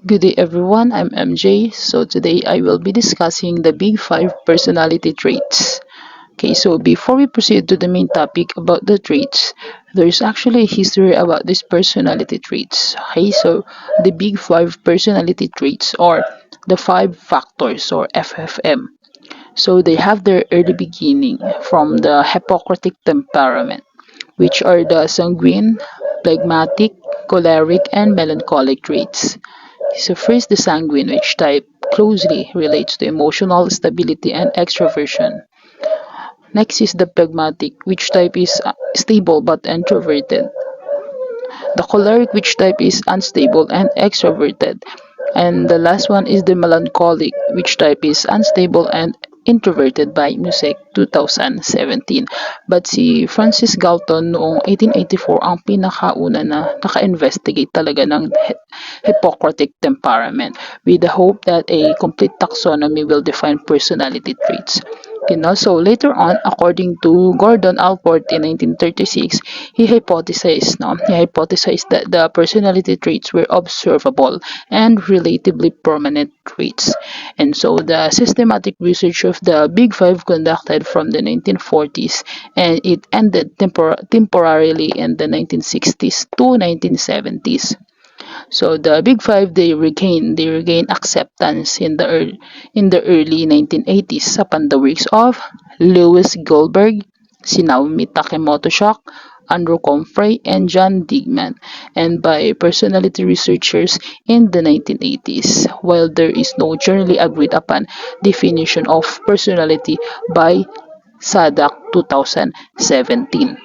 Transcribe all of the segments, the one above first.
Good day everyone, I'm MJ. So today I will be discussing the big five personality traits. Okay, so before we proceed to the main topic about the traits, there is actually a history about these personality traits. Okay, so the big five personality traits are the five factors or FFM. So they have their early beginning from the Hippocratic temperament, which are the sanguine, phlegmatic, choleric, and melancholic traits. So first, the sanguine, which type closely relates to emotional stability and extroversion. Next is the phlegmatic, which type is stable but introverted. The choleric, which type is unstable and extroverted. And the last one is the melancholic, which type is unstable and introverted by Music 2017. But si Francis Galton noong 1884 ang pinakauna na naka-investigate talaga ng Hippocratic temperament with the hope that a complete taxonomy will define personality traits. So later on, according to Gordon Allport in 1936, he hypothesized that the personality traits were observable and relatively permanent traits. And so the systematic research of the Big Five conducted from the 1940s and it ended temporarily in the 1960s to 1970s. So the Big Five they regain acceptance in the early 1980s upon the works of Lewis Goldberg, si Naomi Takemoto-Shock, Andrew Comfrey, and John Digman, and by personality researchers in the 1980s, while there is no generally agreed upon definition of personality by SADAC 2017.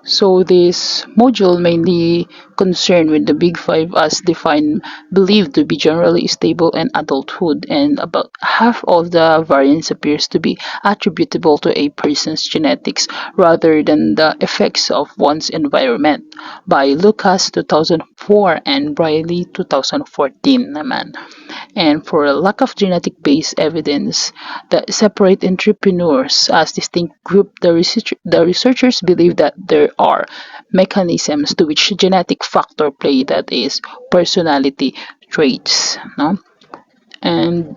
So this module mainly concerned with the Big Five as defined, believed to be generally stable in adulthood, and about half of the variance appears to be attributable to a person's genetics rather than the effects of one's environment. By Lucas 2004 and Briley 2014 naman. And for a lack of genetic-based evidence that separate entrepreneurs as distinct group, the researchers believe that there are mechanisms to which genetic factor play, that is personality traits, no? And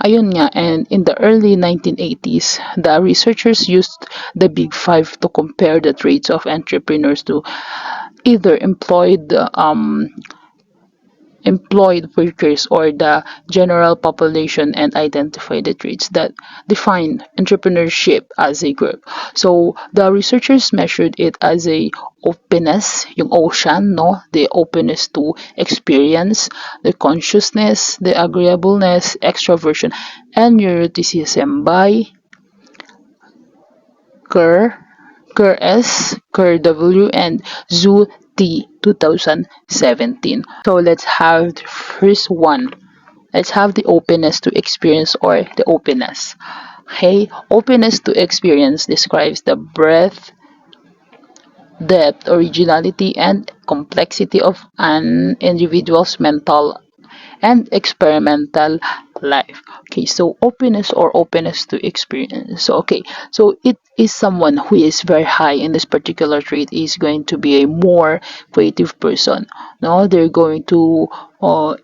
ayun nga, and in the early 1980s, the researchers used the Big Five to compare the traits of entrepreneurs to either employed workers or the general population and identify the traits that define entrepreneurship as a group. So the researchers measured it as a openness, yung ocean, no? The openness to experience, the consciousness, the agreeableness, extroversion, and neuroticism by Kerr, Kerr S, Kerr W, and Zhu T 2017. So let's have the first one. Let's have the openness to experience or the openness. Okay, openness to experience describes the breadth, depth, originality, and complexity of an individual's mental and experimental life. Okay, so openness to experience. So okay, so it is someone who is very high in this particular trait is going to be a more creative person. No, they're going to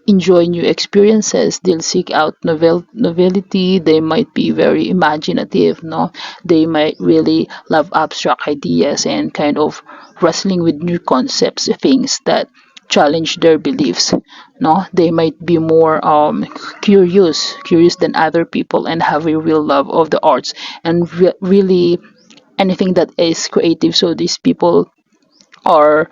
enjoy new experiences. They'll seek out novelty. They might be very imaginative. No, they might really love abstract ideas and kind of wrestling with new concepts, things that challenge their beliefs. No, they might be more curious than other people and have a real love of the arts and really anything that is creative. So these people are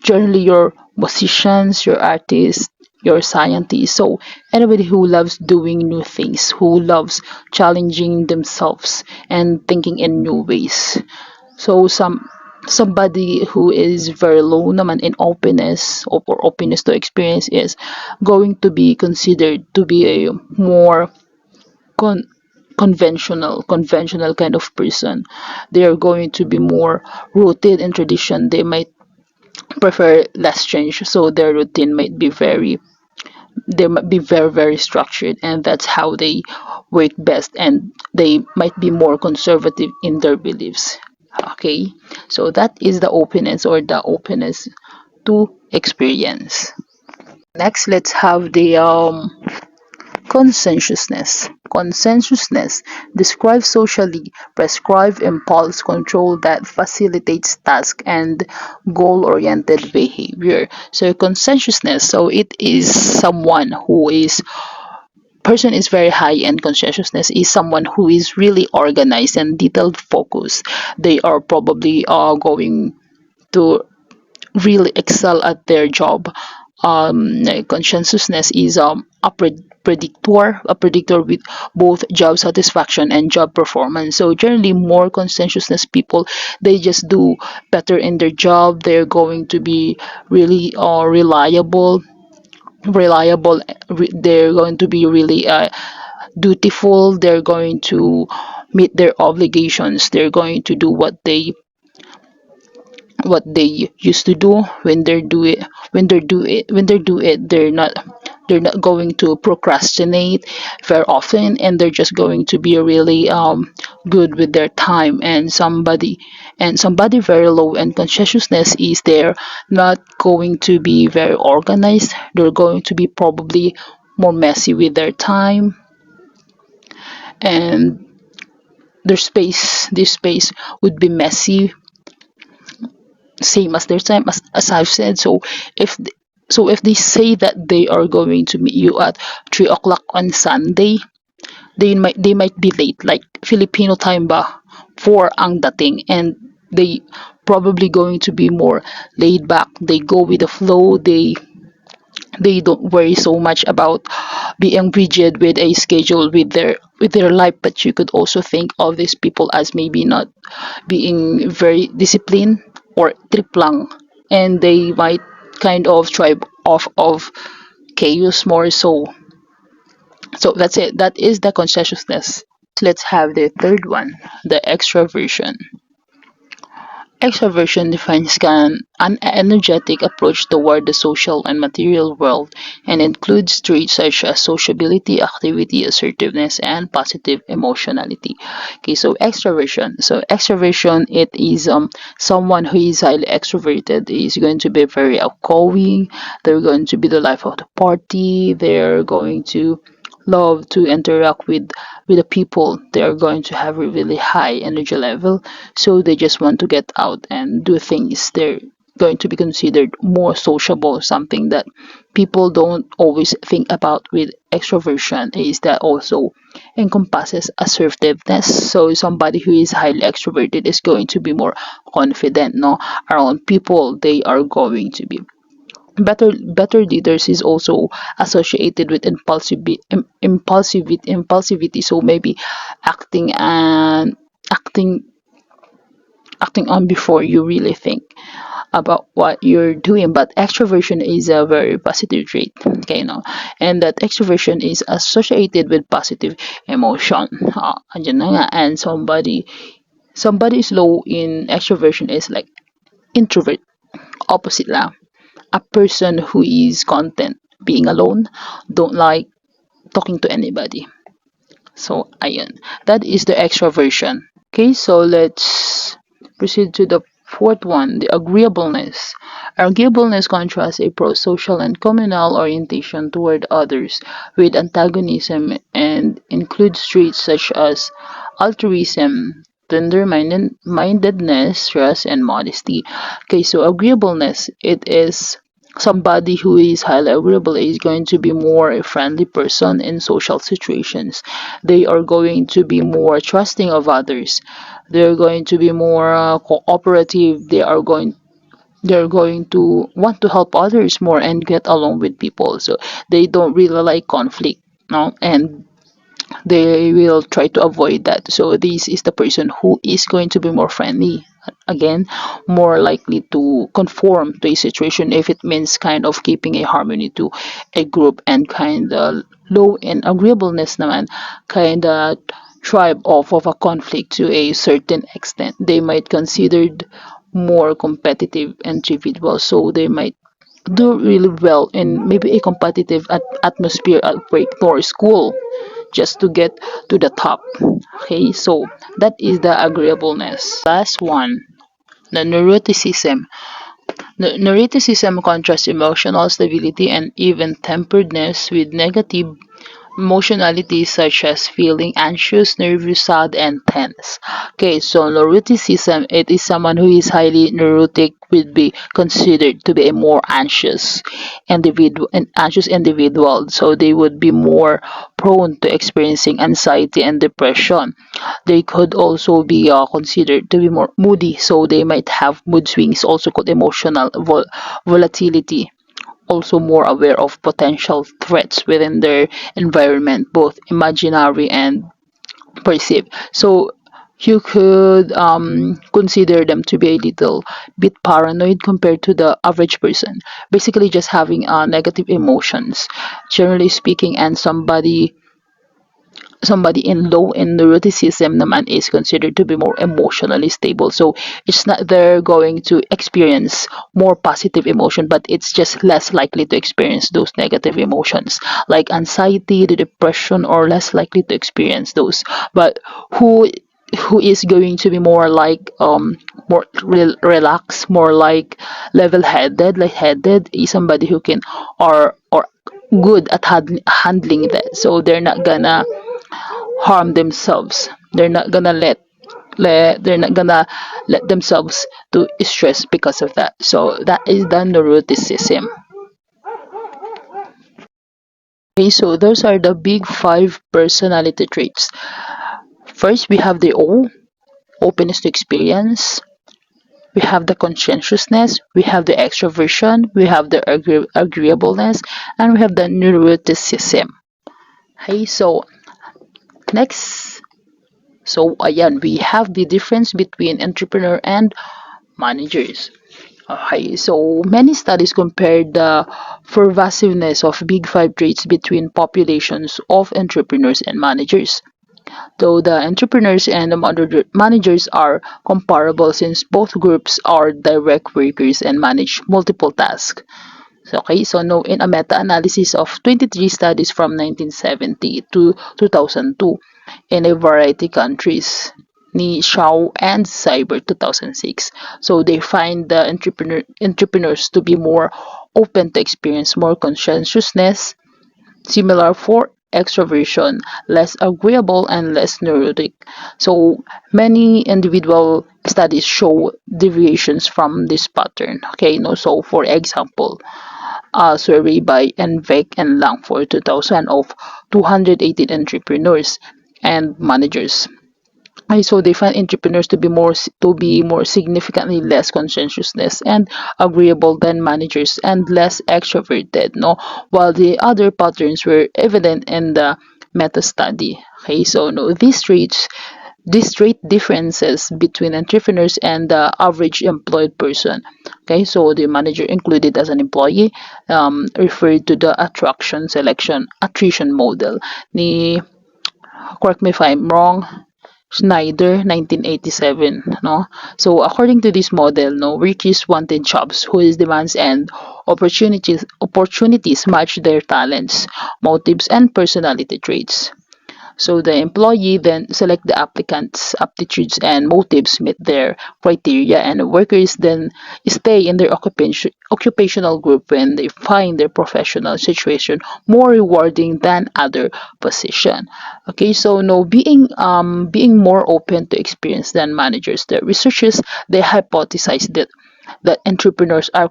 generally your musicians, your artists, your scientists. So anybody who loves doing new things, who loves challenging themselves and thinking in new ways. So somebody who is very low naman in openness or openness to experience is going to be considered to be a more con- conventional kind of person. They are going to be more rooted in tradition. They might prefer less change, so their routine might be very structured, and that's how they work best, and they might be more conservative in their beliefs. Okay, so that is the openness or the openness to experience. Next, let's have the conscientiousness. Conscientiousness describes socially prescribed impulse control that facilitates task and goal-oriented behavior. So conscientiousness, so it is someone who is person is very high, and conscientiousness is someone who is really organized and detailed focused. They are probably going to really excel at their job. Conscientiousness is a predictor with both job satisfaction and job performance. So generally, more conscientiousness people, they just do better in their job. They're going to be really reliable. They're going to be really dutiful. They're going to meet their obligations. They're going to do what they used to do when they're not going to procrastinate very often, and they're just going to be really good with their time. And somebody very low in conscientiousness is they're not going to be very organized. They're going to be probably more messy with their time, and their space would be messy, same as their time, as I've said. If th- if they say that they are going to meet you at 3 o'clock on Sunday, they might be late, like Filipino time ba, 4 ang dating, and they probably going to be more laid back. They go with the flow. They don't worry so much about being rigid with a schedule with their life. But you could also think of these people as maybe not being very disciplined, or trip lang, and they might kind of thrive off of chaos more. So that's it. That is the conscientiousness. Let's have the third one, the extraversion. Extraversion defines an energetic approach toward the social and material world, and includes traits such as sociability, activity, assertiveness, and positive emotionality. Okay, so extraversion. So extraversion, it is someone who is highly extroverted is going to be very outgoing. They're going to be the life of the party. They're going to love to interact with the people. They are going to have a really high energy level, so they just want to get out and do things. They're going to be considered more sociable. Something that people don't always think about with extroversion is that also encompasses assertiveness. So somebody who is highly extroverted is going to be more confident, no, around people. They are going to be better leaders. Is also associated with impulsivity. So maybe acting and acting acting on before you really think about what you're doing. But extroversion is a very positive trait, okay, no, and that extroversion is associated with positive emotion. Andyan na nga. And somebody is low in extroversion is like introvert, opposite lang, a person who is content being alone, don't like talking to anybody. So ayun, that is the extroversion. Okay, so let's proceed to the fourth one, the agreeableness. Agreeableness contrasts a pro-social and communal orientation toward others with antagonism, and includes traits such as altruism, tender-mindedness, trust, and modesty. Okay, so agreeableness, it is somebody who is highly agreeable is going to be more a friendly person in social situations. They are going to be more trusting of others. They're going to be more cooperative. They're going to want to help others more and get along with people. So they don't really like conflict, no, and they will try to avoid that. So this is the person who is going to be more friendly. Again, more likely to conform to a situation if it means kind of keeping a harmony to a group, and kind of low in agreeableness naman, kind of thrive off of a conflict to a certain extent. They might considered more competitive individuals, so they might do really well in maybe a competitive atmosphere at work or school, just to get to the top. Okay, so that is the agreeableness. Last one, the neuroticism. Neuroticism contrasts emotional stability and even temperedness with negative emotionalities such as feeling anxious, nervous, sad, and tense. Okay, so neuroticism, it is someone who is highly neurotic would be considered to be a more anxious individual. So they would be more prone to experiencing anxiety and depression. They could also be considered to be more moody, so they might have mood swings, also called emotional volatility, also more aware of potential threats within their environment, both imaginary and perceived. So you could consider them to be a little bit paranoid compared to the average person, basically just having negative emotions, generally speaking, and somebody in low in neuroticism naman is considered to be more emotionally stable. So it's not they're going to experience more positive emotion, but it's just less likely to experience those negative emotions like anxiety, the depression, or less likely to experience those. But who is going to be more like more relaxed, more like level-headed, light-headed is somebody who can or good at handling that, so they're not gonna harm themselves. They're not gonna let themselves to stress because of that. So that is the neuroticism. Okay, so those are the big five personality traits. First, we have the O, openness to experience. We have the conscientiousness, we have the extroversion, we have the agreeableness, and we have the neuroticism. Okay, so next, so ayan, we have the difference between entrepreneur and managers. Okay, so many studies compared the pervasiveness of big five traits between populations of entrepreneurs and managers. Though the entrepreneurs and the managers are comparable since both groups are direct workers and manage multiple tasks. So, okay, so no, in a meta-analysis of 23 studies from 1970 to 2002 in a variety countries, ni Shaw and Cyber 2006. So they find the entrepreneurs to be more open to experience more conscientiousness, similar for extroversion, less agreeable and less neurotic. So many individual studies show deviations from this pattern. Okay, no, so for example, a survey by Envec and Langford 2000 of 218 entrepreneurs and managers. So they find entrepreneurs to be more significantly less conscientiousness and agreeable than managers and less extroverted, no, while the other patterns were evident in the meta study. Okay, so no, these trait differences between entrepreneurs and the average employed person. Okay, so the manager included as an employee referred to the attrition model. Ni, correct me if I'm wrong, Schneider, 1987, no? So according to this model, no, workers wanted jobs whose demands and opportunities match their talents, motives, and personality traits. So the employee then select the applicant's aptitudes and motives meet their criteria, and workers then stay in their occupational group when they find their professional situation more rewarding than other position. Okay, so no, being more open to experience than managers. The researchers, they hypothesize that entrepreneurs are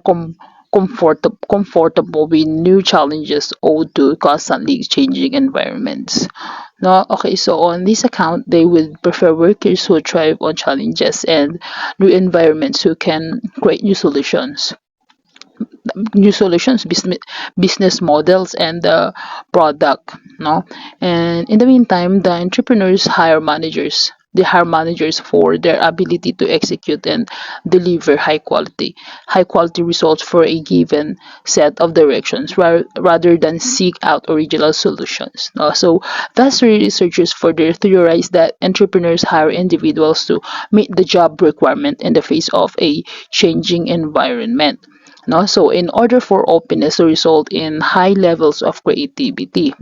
comfortable with new challenges owed to constantly changing environments. No, okay, so on this account, they would prefer workers who thrive on challenges and new environments who can create business models, and the product, no. And in the meantime, the entrepreneurs hire managers. They hire managers for their ability to execute and deliver high quality results for a given set of directions rather than seek out original solutions, no? So thus researchers further theorize that entrepreneurs hire individuals to meet the job requirement in the face of a changing environment, no? So in order for openness to result in high levels of creativity.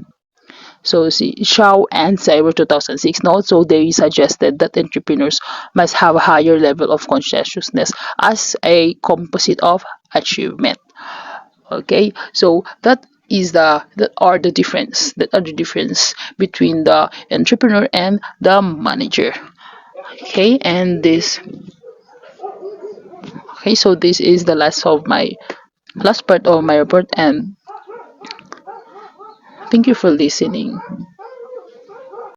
So si Shaw and Cyber 2006, no? So they suggested that entrepreneurs must have a higher level of conscientiousness as a composite of achievement. Okay, so that are the difference between the entrepreneur and the manager. Okay, and this okay, so this is the last part of my report, and thank you for listening.